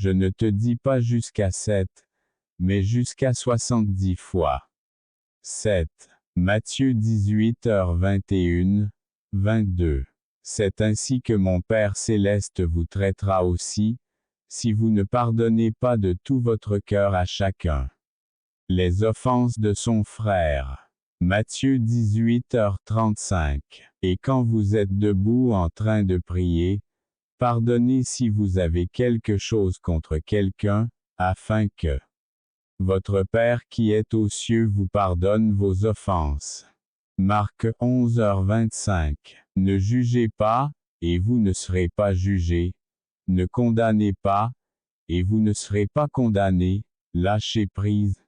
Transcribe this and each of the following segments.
Je ne te dis pas jusqu'à 7, mais jusqu'à 70 fois. 7. Matthieu 18h21, 22. C'est ainsi que mon Père céleste vous traitera aussi, si vous ne pardonnez pas de tout votre cœur à chacun les offenses de son frère. Matthieu 18h35. Et quand vous êtes debout en train de prier, pardonnez si vous avez quelque chose contre quelqu'un, afin que votre Père qui est aux cieux vous pardonne vos offenses. Marc 11h25. Ne jugez pas, et vous ne serez pas jugés. Ne condamnez pas, et vous ne serez pas condamnés. Lâchez prise,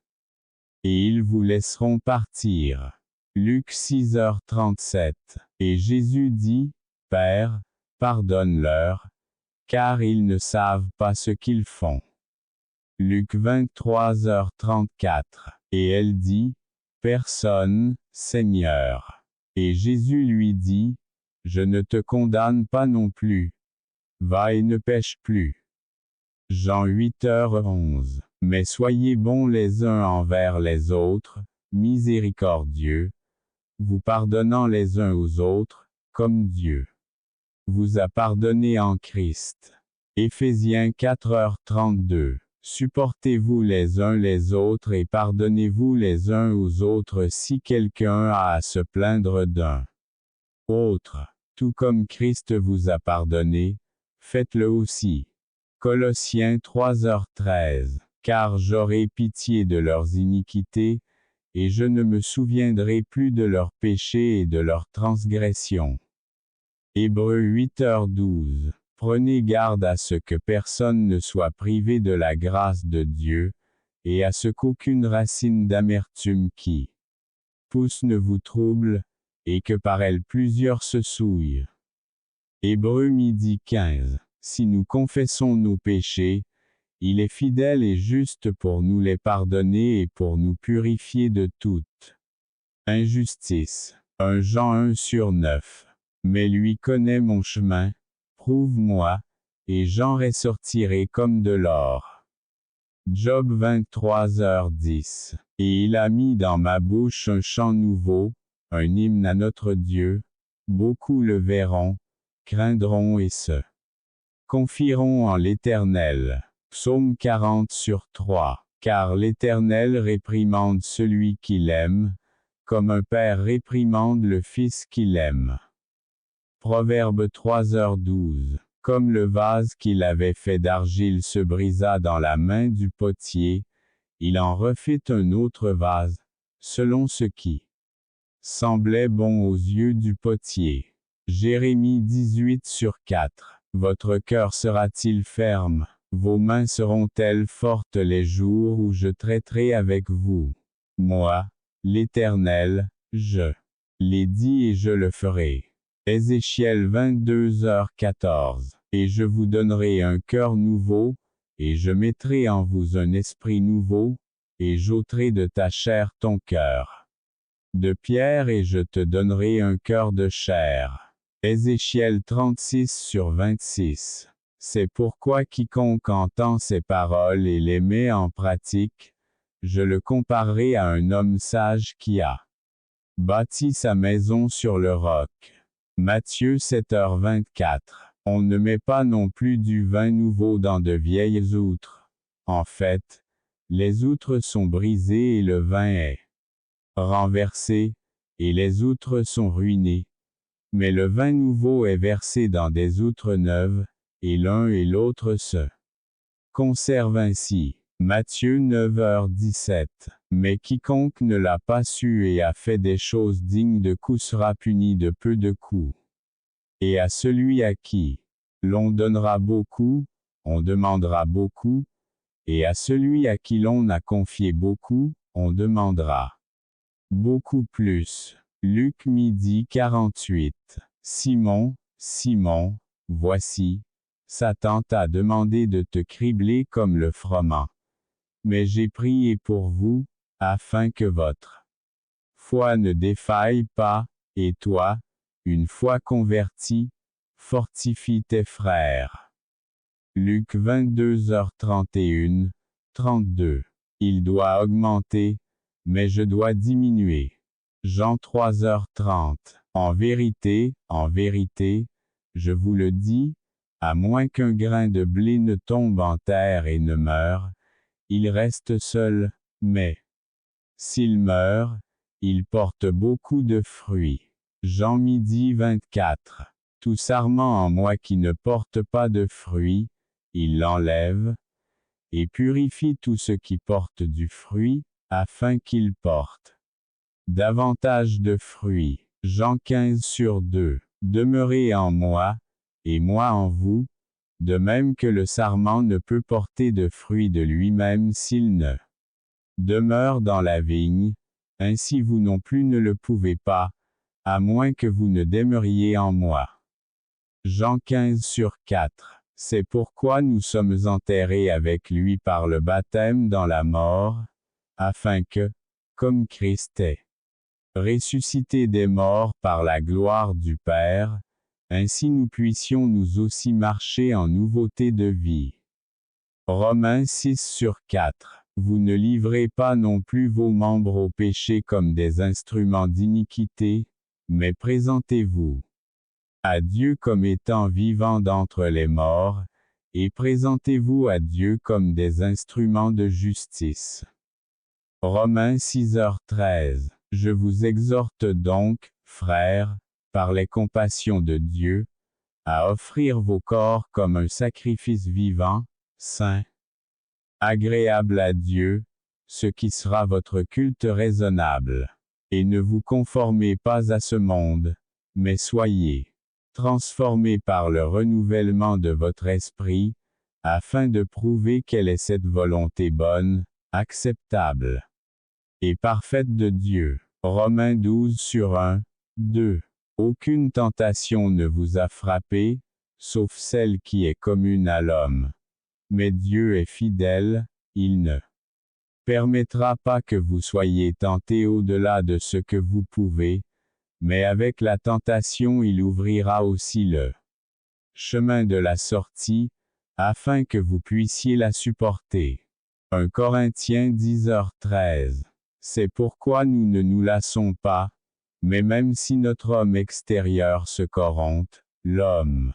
et ils vous laisseront partir. Luc 6h37. Et Jésus dit, Père, pardonne-leur, car ils ne savent pas ce qu'ils font. Luc 23h34. Et elle dit, Personne, Seigneur. Et Jésus lui dit, Je ne te condamne pas non plus. Va et ne pêche plus. Jean 8h11. Mais soyez bons les uns envers les autres, miséricordieux, vous pardonnant les uns aux autres, comme Dieu vous a pardonné en Christ. Éphésiens 4h32. Supportez-vous les uns les autres et pardonnez-vous les uns aux autres si quelqu'un a à se plaindre d'un autre. Tout comme Christ vous a pardonné, faites-le aussi. Colossiens 3h13. Car j'aurai pitié de leurs iniquités, et je ne me souviendrai plus de leurs péchés et de leurs transgressions. Hébreux 8h12. Prenez garde à ce que personne ne soit privé de la grâce de Dieu, et à ce qu'aucune racine d'amertume qui pousse ne vous trouble, et que par elle plusieurs se souillent. Hébreux 12h15. Si nous confessons nos péchés, il est fidèle et juste pour nous les pardonner et pour nous purifier de toute injustice. 1 Jean 1/9. Mais lui connaît mon chemin, prouve-moi, et j'en ressortirai comme de l'or. Job 23h10. Et il a mis dans ma bouche un chant nouveau, un hymne à notre Dieu. Beaucoup le verront, craindront et se confieront en l'Éternel. Psaume 40/3. Car l'Éternel réprimande celui qu'il aime, comme un père réprimande le fils qu'il aime. Proverbe 3h12. Comme le vase qu'il avait fait d'argile se brisa dans la main du potier, il en refit un autre vase, selon ce qui semblait bon aux yeux du potier. Jérémie 18/4. Votre cœur sera-t-il ferme? Vos mains seront-elles fortes les jours où je traiterai avec vous? Moi, l'Éternel, je l'ai dit et je le ferai. Ézéchiel 22h14. Et je vous donnerai un cœur nouveau, et je mettrai en vous un esprit nouveau, et j'ôterai de ta chair ton cœur de pierre et je te donnerai un cœur de chair. Ézéchiel 36/26. C'est pourquoi quiconque entend ces paroles et les met en pratique, je le comparerai à un homme sage qui a bâti sa maison sur le roc. Matthieu 7h24. On ne met pas non plus du vin nouveau dans de vieilles outres. En fait, les outres sont brisées et le vin est renversé, et les outres sont ruinées. Mais le vin nouveau est versé dans des outres neuves, et l'un et l'autre se conservent ainsi. Matthieu 9h17. Mais quiconque ne l'a pas su et a fait des choses dignes de coups sera puni de peu de coups. Et à celui à qui l'on donnera beaucoup, on demandera beaucoup, et à celui à qui l'on a confié beaucoup, on demandera beaucoup plus. Luc 12h48. Simon, Simon, voici, Satan t'a demandé de te cribler comme le froment. Mais j'ai prié pour vous, afin que votre foi ne défaille pas, et toi, une fois converti, fortifie tes frères. Luc 22h31, 32. Il doit augmenter, mais je dois diminuer. Jean 3h30. En vérité, je vous le dis, à moins qu'un grain de blé ne tombe en terre et ne meure, il reste seul, mais s'il meurt, il porte beaucoup de fruits. Jean 12h24. Tout sarment en moi qui ne porte pas de fruits, il l'enlève, et purifie tout ce qui porte du fruit, afin qu'il porte davantage de fruits. Jean 15/2. Demeurez en moi, et moi en vous, de même que le sarment ne peut porter de fruits de lui-même s'il ne demeure dans la vigne, ainsi vous non plus ne le pouvez pas, à moins que vous ne demeuriez en moi. Jean 15/4. C'est pourquoi nous sommes enterrés avec lui par le baptême dans la mort, afin que, comme Christ est ressuscité des morts par la gloire du Père, ainsi nous puissions nous aussi marcher en nouveauté de vie. Romains 6/4. Vous ne livrez pas non plus vos membres au péché comme des instruments d'iniquité, mais présentez-vous à Dieu comme étant vivants d'entre les morts, et présentez-vous à Dieu comme des instruments de justice. Romains 6h13. Je vous exhorte donc, frères, par les compassions de Dieu, à offrir vos corps comme un sacrifice vivant, saint, agréable à Dieu, ce qui sera votre culte raisonnable. Et ne vous conformez pas à ce monde, mais soyez transformés par le renouvellement de votre esprit, afin de prouver quelle est cette volonté bonne, acceptable et parfaite de Dieu. Romains 12/1, 2. Aucune tentation ne vous a frappé, sauf celle qui est commune à l'homme. Mais Dieu est fidèle, il ne permettra pas que vous soyez tentés au-delà de ce que vous pouvez, mais avec la tentation il ouvrira aussi le chemin de la sortie, afin que vous puissiez la supporter. 1 Corinthiens 10h13. C'est pourquoi nous ne nous lassons pas, mais même si notre homme extérieur se corrompt, l'homme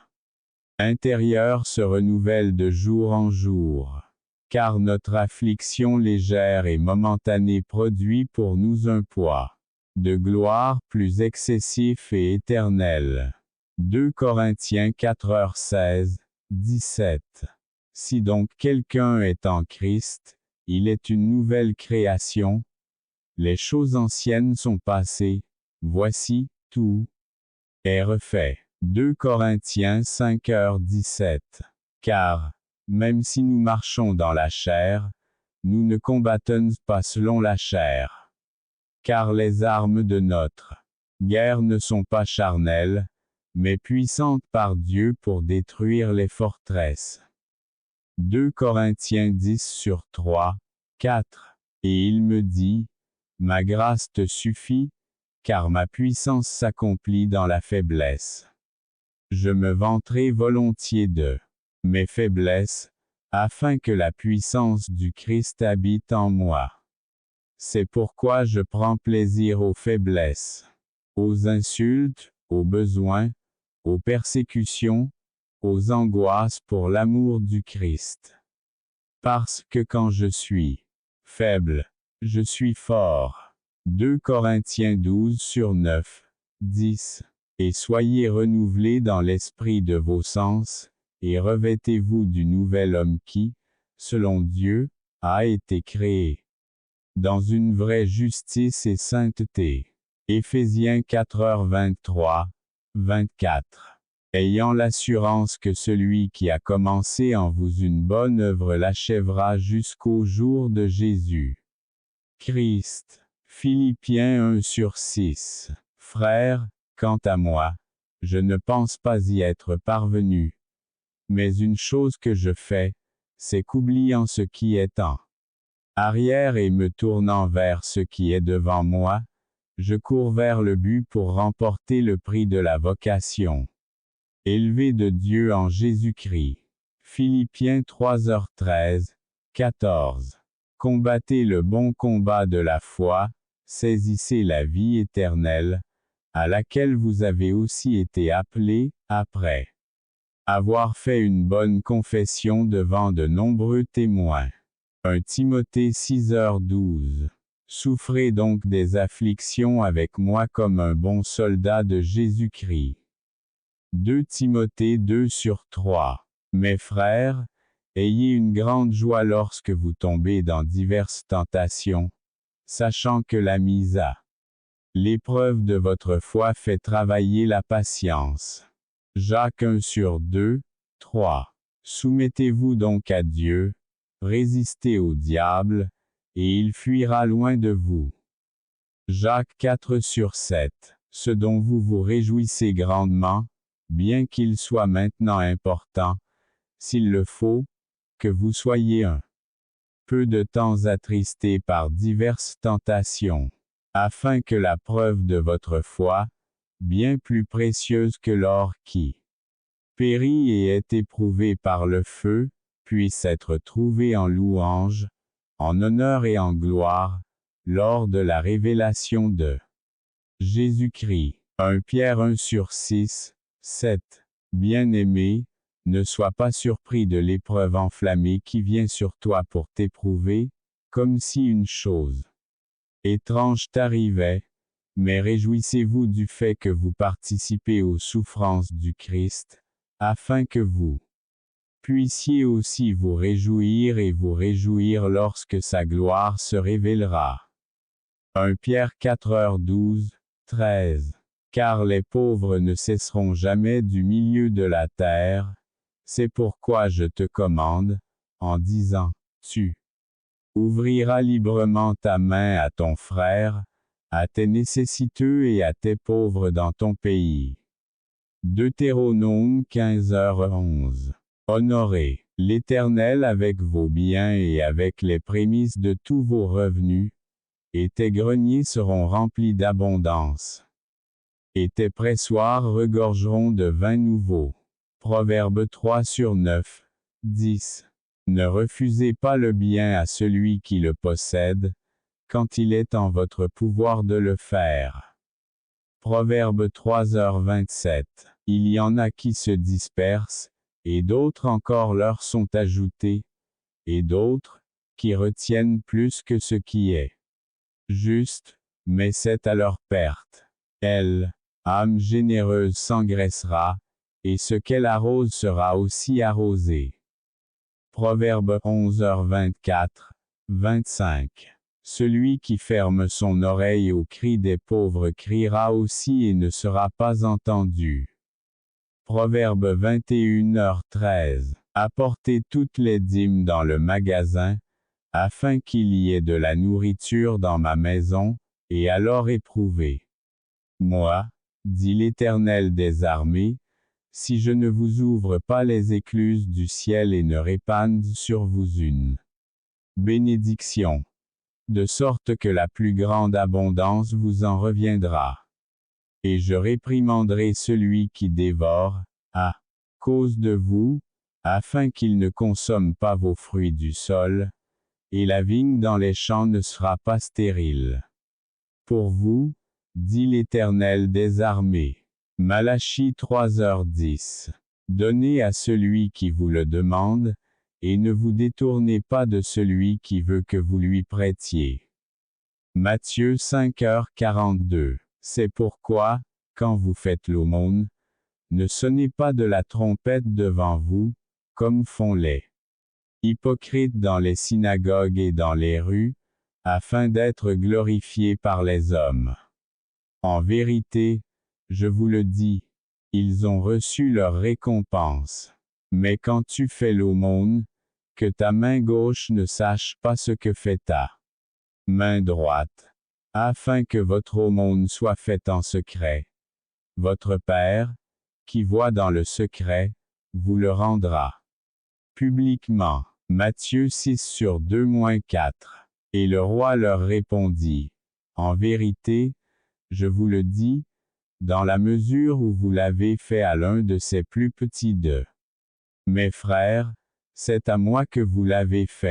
intérieur se renouvelle de jour en jour. Car notre affliction légère et momentanée produit pour nous un poids de gloire plus excessif et éternel. 2 Corinthiens 4h16, 17. Si donc quelqu'un est en Christ, il est une nouvelle création. Les choses anciennes sont passées, voici, tout est refait. 2 Corinthiens 5h17. Car, même si nous marchons dans la chair, nous ne combattons pas selon la chair. Car les armes de notre guerre ne sont pas charnelles, mais puissantes par Dieu pour détruire les forteresses. 2 Corinthiens 10/3, 4. Et il me dit, ma grâce te suffit, car ma puissance s'accomplit dans la faiblesse. Je me vanterai volontiers de mes faiblesses, afin que la puissance du Christ habite en moi. C'est pourquoi je prends plaisir aux faiblesses, aux insultes, aux besoins, aux persécutions, aux angoisses pour l'amour du Christ. Parce que quand je suis faible, je suis fort. 2 Corinthiens 12/9, 10. Et soyez renouvelés dans l'esprit de vos sens, et revêtez-vous du nouvel homme qui, selon Dieu, a été créé dans une vraie justice et sainteté. Éphésiens 4h23, 24. Ayant l'assurance que celui qui a commencé en vous une bonne œuvre l'achèvera jusqu'au jour de Jésus Christ. Philippiens 1/6. Frères, quant à moi, je ne pense pas y être parvenu. Mais une chose que je fais, c'est qu'oubliant ce qui est en arrière et me tournant vers ce qui est devant moi, je cours vers le but pour remporter le prix de la vocation élevée de Dieu en Jésus-Christ. Philippiens 3h13, 14. Combattez le bon combat de la foi, saisissez la vie éternelle, à laquelle vous avez aussi été appelés, après avoir fait une bonne confession devant de nombreux témoins. 1 Timothée 6h12. Souffrez donc des afflictions avec moi comme un bon soldat de Jésus-Christ. 2 Timothée 2/3. Mes frères, ayez une grande joie lorsque vous tombez dans diverses tentations, sachant que la mise à l'épreuve de votre foi fait travailler la patience. Jacques 1/2-3. Soumettez-vous donc à Dieu, résistez au diable, et il fuira loin de vous. Jacques 4/7. Ce dont vous vous réjouissez grandement, bien qu'il soit maintenant important, s'il le faut, que vous soyez un peu de temps attristés par diverses tentations, afin que la preuve de votre foi, bien plus précieuse que l'or qui périt et est éprouvé par le feu, puisse être trouvée en louange, en honneur et en gloire, lors de la révélation de Jésus-Christ. 1 Pierre 1/6, 7. Bien-aimé, ne sois pas surpris de l'épreuve enflammée qui vient sur toi pour t'éprouver, comme si une chose étrange t'arrivait, mais réjouissez-vous du fait que vous participez aux souffrances du Christ, afin que vous puissiez aussi vous réjouir lorsque sa gloire se révélera. 1 Pierre 4h12, 13. Car les pauvres ne cesseront jamais du milieu de la terre, c'est pourquoi je te commande, en disant, tu ouvriras librement ta main à ton frère, à tes nécessiteux et à tes pauvres dans ton pays. Deutéronome 15h11. Honorez l'Éternel avec vos biens et avec les prémices de tous vos revenus, et tes greniers seront remplis d'abondance. Et tes pressoirs regorgeront de vin nouveau. Proverbe 3/9, 10. Ne refusez pas le bien à celui qui le possède, quand il est en votre pouvoir de le faire. Proverbe 3h27. Il y en a qui se dispersent, et d'autres encore leur sont ajoutés, et d'autres, qui retiennent plus que ce qui est juste, mais c'est à leur perte. Elle, âme généreuse s'engraissera, et ce qu'elle arrose sera aussi arrosé. Proverbe 11h24, 25. Celui qui ferme son oreille aux cris des pauvres criera aussi et ne sera pas entendu. Proverbe 21h13. Apportez toutes les dîmes dans le magasin, afin qu'il y ait de la nourriture dans ma maison, et alors éprouvez. Moi, dit l'Éternel des armées, si je ne vous ouvre pas les écluses du ciel et ne répande sur vous une bénédiction, de sorte que la plus grande abondance vous en reviendra. Et je réprimanderai celui qui dévore, à cause de vous, afin qu'il ne consomme pas vos fruits du sol, et la vigne dans les champs ne sera pas stérile. Pour vous, dit l'Éternel des armées. Malachie 3h10. Donnez à celui qui vous le demande, et ne vous détournez pas de celui qui veut que vous lui prêtiez. Matthieu 5h42. C'est pourquoi, quand vous faites l'aumône, ne sonnez pas de la trompette devant vous, comme font les hypocrites dans les synagogues et dans les rues, afin d'être glorifiés par les hommes. En vérité, je vous le dis, ils ont reçu leur récompense. Mais quand tu fais l'aumône, que ta main gauche ne sache pas ce que fait ta main droite, afin que votre aumône soit faite en secret. Votre Père, qui voit dans le secret, vous le rendra publiquement. Matthieu 6/2-4. Et le roi leur répondit, en vérité, je vous le dis, dans la mesure où vous l'avez fait à l'un de ces plus petits de Mes frères, c'est à moi que vous l'avez fait.